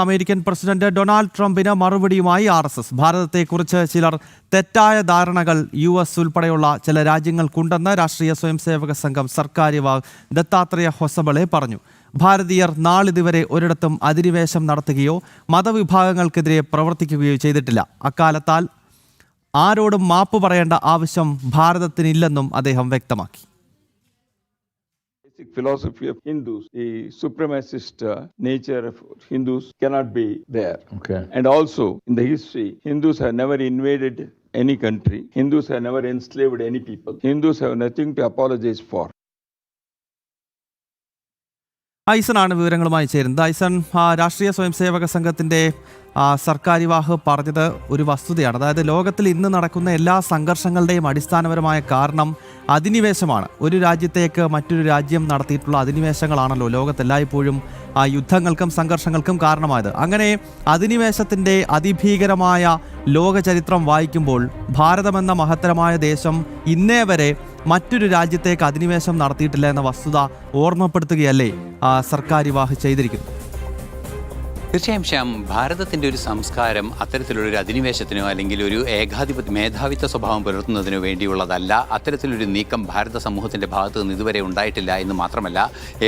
American president Donald ട്രംപിന് മറുപടിയുമായി RSS. ഭാരതത്തെക്കുറിച്ച് ചിലർ തെറ്റായ ധാരണകൾ US ഉൾപ്പെടെയുള്ള ചില രാജ്യങ്ങൾക്കുണ്ടെന്ന് രാഷ്ട്രീയ സ്വയംസേവക സംഘം സർക്കാര്യവാഹ് ദത്താത്രേയ ഹൊസബളെ പറഞ്ഞു. ഭാരതീയർ നാളിതുവരെ ഒരിടത്തും അധിനിവേശം നടത്തുകയോ മതവിഭാഗങ്ങൾക്കെതിരെ പ്രവർത്തിക്കുകയോ ചെയ്തിട്ടില്ല. അക്കാലത്താൽ ആരോടും മാപ്പ് പറയേണ്ട ആവശ്യം ഭാരതത്തിനില്ലെന്നും അദ്ദേഹം വ്യക്തമാക്കി. Basic philosophy of Hindus, the supremacist nature of Hindus cannot be there. Okay. And also, in the history, Hindus have never invaded any country. Hindus have never enslaved any people. Hindus have nothing to apologize for. ഐസനാണ് വിവരങ്ങളുമായി ചേരുന്നത്. ഐസൺ, രാഷ്ട്രീയ സ്വയംസേവക സംഘത്തിൻ്റെ സർക്കാര്യവാഹ് പറഞ്ഞത് ഒരു വസ്തുതയാണ്. അതായത് ലോകത്തിൽ ഇന്ന് നടക്കുന്ന എല്ലാ സംഘർഷങ്ങളുടെയും അടിസ്ഥാനപരമായ കാരണം അധിനിവേശമാണ്. ഒരു രാജ്യത്തേക്ക് മറ്റൊരു രാജ്യം നടത്തിയിട്ടുള്ള അധിനിവേശങ്ങളാണല്ലോ ലോകത്തെല്ലായ്പ്പോഴും യുദ്ധങ്ങൾക്കും സംഘർഷങ്ങൾക്കും കാരണമായത്. അങ്ങനെ അധിനിവേശത്തിൻ്റെ അതിഭീകരമായ ലോകചരിത്രം വായിക്കുമ്പോൾ ഭാരതമെന്ന മഹത്തരമായ ദേശം ഇന്നേ വരെ മറ്റൊരു രാജ്യത്തേക്ക് അധിനിവേശം നടത്തിയിട്ടില്ല എന്ന വസ്തുത ഓർമ്മപ്പെടുത്തുകയല്ലേ സർക്കാര്യവാഹ് ചെയ്തിരിക്കുന്നു? തീർച്ചയായും ശ്യാം, ഭാരതത്തിൻ്റെ ഒരു സംസ്കാരം അത്തരത്തിലുള്ളൊരു അധിനിവേശത്തിനോ അല്ലെങ്കിൽ ഒരു മേധാവിത്വ സ്വഭാവം പുലർത്തുന്നതിനോ വേണ്ടിയുള്ളതല്ല. അത്തരത്തിലൊരു നീക്കം ഭാരത സമൂഹത്തിൻ്റെ ഭാഗത്തു നിന്ന് ഇതുവരെ ഉണ്ടായിട്ടില്ല എന്ന് മാത്രമല്ല,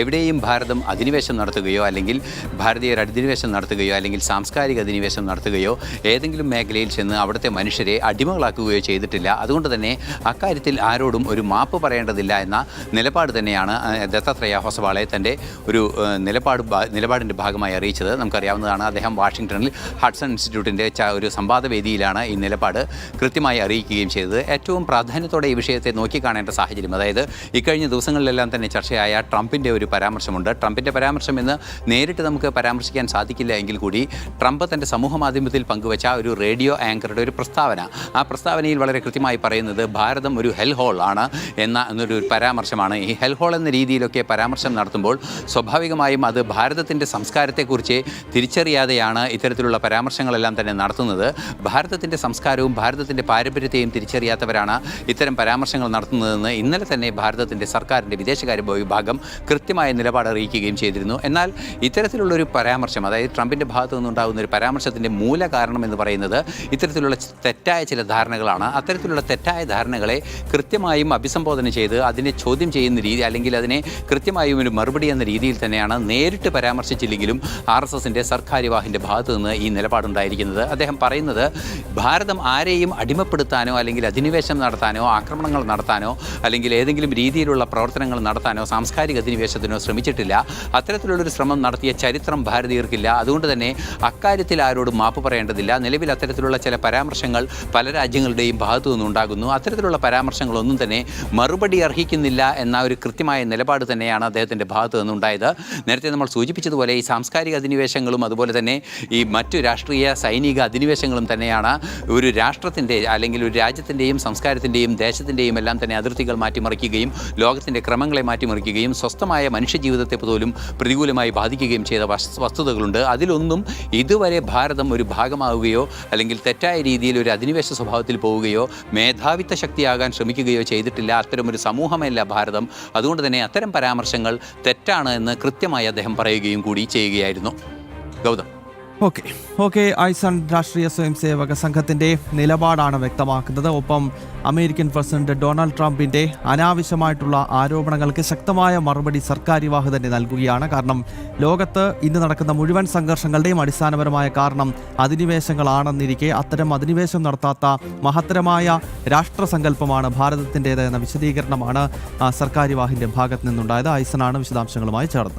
എവിടെയും ഭാരതം അധിനിവേശം നടത്തുകയോ അല്ലെങ്കിൽ ഭാരതീയർ അധിനിവേശം നടത്തുകയോ അല്ലെങ്കിൽ സാംസ്കാരിക അധിനിവേശം നടത്തുകയോ ഏതെങ്കിലും മേഖലയിൽ ചെന്ന് അവിടുത്തെ മനുഷ്യരെ അടിമകളാക്കുകയോ ചെയ്തിട്ടില്ല. അതുകൊണ്ട് തന്നെ അക്കാര്യത്തിൽ ആരോടും ഒരു മാപ്പ് പറയേണ്ടതില്ല എന്ന നിലപാട് തന്നെയാണ് ദത്താത്രേയ ഹൊസബളെ തൻ്റെ ഒരു നിലപാടിൻ്റെ ഭാഗമായി അറിയിച്ചത്. നമുക്കറിയാം, അദ്ദേഹം വാഷിംഗ്ടണിൽ ഹഡ്സൺ ഇൻസ്റ്റിറ്റ്യൂട്ടിൻ്റെ ഒരു സംവാദവേദിയിലാണ് ഈ നിലപാട് കൃത്യമായി അറിയിക്കുകയും ചെയ്തത്. ഏറ്റവും പ്രാധാന്യത്തോടെ ഈ വിഷയത്തെ നോക്കിക്കാണേണ്ട സാഹചര്യം, അതായത് ഇക്കഴിഞ്ഞ ദിവസങ്ങളിലെല്ലാം തന്നെ ചർച്ചയായ ട്രംപിൻ്റെ ഒരു പരാമർശമുണ്ട്. ട്രംപിൻ്റെ പരാമർശം എന്ന് നേരിട്ട് നമുക്ക് പരാമർശിക്കാൻ സാധിക്കില്ല എങ്കിൽ കൂടി ട്രംപ് തൻ്റെ സമൂഹ മാധ്യമത്തിൽ പങ്കുവച്ച ഒരു റേഡിയോ ആങ്കറുടെ ഒരു പ്രസ്താവന, ആ പ്രസ്താവനയിൽ വളരെ കൃത്യമായി പറയുന്നത് ഭാരതം ഒരു ഹെൽ ഹോൾ ആണ് എന്നൊരു പരാമർശമാണ്. ഈ ഹെൽ ഹോൾ എന്ന രീതിയിലൊക്കെ പരാമർശം നടത്തുമ്പോൾ സ്വാഭാവികമായും അത് ഭാരതത്തിൻ്റെ സംസ്കാരത്തെക്കുറിച്ച് തിരിച്ചറിയാതെയാണ് ഇത്തരത്തിലുള്ള പരാമർശങ്ങളെല്ലാം തന്നെ നടത്തുന്നത്. ഭാരതത്തിൻ്റെ സംസ്കാരവും ഭാരതത്തിൻ്റെ പാരമ്പര്യത്തെയും തിരിച്ചറിയാത്തവരാണ് ഇത്തരം പരാമർശങ്ങൾ നടത്തുന്നതെന്ന് ഇന്നലെ തന്നെ ഭാരതത്തിൻ്റെ സർക്കാരിൻ്റെ വിദേശകാര്യ വിഭാഗം കൃത്യമായ നിലപാട് അറിയിക്കുകയും ചെയ്തിരുന്നു. എന്നാൽ ഇത്തരത്തിലുള്ളൊരു പരാമർശം, അതായത് ട്രംപിൻ്റെ ഭാഗത്തു നിന്നുണ്ടാകുന്ന ഒരു പരാമർശത്തിൻ്റെ മൂല കാരണം എന്ന് പറയുന്നത് ഇത്തരത്തിലുള്ള തെറ്റായ ചില ധാരണകളാണ്. അത്തരത്തിലുള്ള തെറ്റായ ധാരണകളെ കൃത്യമായും അഭിസംബോധന ചെയ്ത് അതിനെ ചോദ്യം ചെയ്യുന്ന രീതി അല്ലെങ്കിൽ അതിനെ കൃത്യമായും ഒരു മറുപടി എന്ന രീതിയിൽ തന്നെയാണ് നേരിട്ട് പരാമർശിച്ചില്ലെങ്കിലും RSSൻ്റെ സർക്കാര്യവാഹിൻ്റെ ഭാഗത്തു നിന്ന് ഈ നിലപാടുണ്ടായിരിക്കുന്നത്. അദ്ദേഹം പറയുന്നത് ഭാരതം ആരെയും അടിമപ്പെടുത്താനോ അല്ലെങ്കിൽ അധിനിവേശം നടത്താനോ ആക്രമണങ്ങൾ നടത്താനോ അല്ലെങ്കിൽ ഏതെങ്കിലും രീതിയിലുള്ള പ്രവർത്തനങ്ങൾ നടത്താനോ സാംസ്കാരിക അധിനിവേശത്തിനോ ശ്രമിച്ചിട്ടില്ല. അത്തരത്തിലുള്ളൊരു ശ്രമം നടത്തിയ ചരിത്രം ഭാരതീയർക്കില്ല. അതുകൊണ്ട് തന്നെ അക്കാര്യത്തിൽ ആരോടും മാപ്പ് പറയേണ്ടതില്ല. നിലവിൽ അത്തരത്തിലുള്ള ചില പരാമർശങ്ങൾ പല രാജ്യങ്ങളുടെയും ഭാഗത്തു നിന്നുണ്ടാകുന്നു. അത്തരത്തിലുള്ള പരാമർശങ്ങളൊന്നും തന്നെ മറുപടി അർഹിക്കുന്നില്ല എന്ന ഒരു കൃത്യമായ നിലപാട് തന്നെയാണ് അദ്ദേഹത്തിൻ്റെ ഭാഗത്തു നിന്നുണ്ടായത്. നേരത്തെ നമ്മൾ സൂചിപ്പിച്ചതുപോലെ ഈ സാംസ്കാരിക അധിനിവേശങ്ങളും അതുപോലെ തന്നെ ഈ മറ്റു രാഷ്ട്രീയ സൈനിക അധിനിവേശങ്ങളും തന്നെയാണ് ഒരു രാഷ്ട്രത്തിൻ്റെ അല്ലെങ്കിൽ ഒരു രാജ്യത്തിൻ്റെയും സംസ്കാരത്തിൻ്റെയും ദേശത്തിൻ്റെയും എല്ലാം തന്നെ അതിർത്തികൾ മാറ്റിമറിക്കുകയും ലോകത്തിൻ്റെ ക്രമങ്ങളെ മാറ്റിമറിക്കുകയും സ്വസ്ഥമായ മനുഷ്യജീവിതത്തെ പോലും പ്രതികൂലമായി ബാധിക്കുകയും ചെയ്ത വസ്തുതകളുണ്ട്. അതിലൊന്നും ഇതുവരെ ഭാരതം ഒരു ഭാഗമാവുകയോ അല്ലെങ്കിൽ തെറ്റായ രീതിയിൽ ഒരു അധിനിവേശ സ്വഭാവത്തിൽ പോവുകയോ മേധാവിത്വ ശക്തിയാകാൻ ശ്രമിക്കുകയോ ചെയ്തിട്ടില്ല. അത്തരമൊരു സമൂഹമല്ല ഭാരതം. അതുകൊണ്ട് തന്നെ അത്തരം പരാമർശങ്ങൾ തെറ്റാണ് എന്ന് കൃത്യമായി അദ്ദേഹം പറയുകയും കൂടി ചെയ്യുകയായിരുന്നു. ഗൗതം. ഓക്കെ ഐസൺ, രാഷ്ട്രീയ സ്വയംസേവക സംഘത്തിൻ്റെ നിലപാടാണ് വ്യക്തമാക്കുന്നത്. ഒപ്പം അമേരിക്കൻ പ്രസിഡന്റ് ഡൊണാൾഡ് ട്രംപിൻ്റെ അനാവശ്യമായിട്ടുള്ള ആരോപണങ്ങൾക്ക് ശക്തമായ മറുപടി സർക്കാര്യവാഹ് തന്നെ നൽകുകയാണ്. കാരണം ലോകത്ത് ഇന്ന് നടക്കുന്ന മുഴുവൻ സംഘർഷങ്ങളുടെയും അടിസ്ഥാനപരമായ കാരണം അധിനിവേശങ്ങളാണെന്നിരിക്കെ അത്തരം അധിനിവേശം നടത്താത്ത മഹത്തരമായ രാഷ്ട്രസങ്കല്പമാണ് ഭാരതത്തിൻ്റേത് എന്ന വിശദീകരണമാണ് സർക്കാര്യവാഹിൻ്റെ ഭാഗത്ത് നിന്നുണ്ടായത്. ഐസനാണ് വിശദാംശങ്ങളുമായി ചേർന്നത്.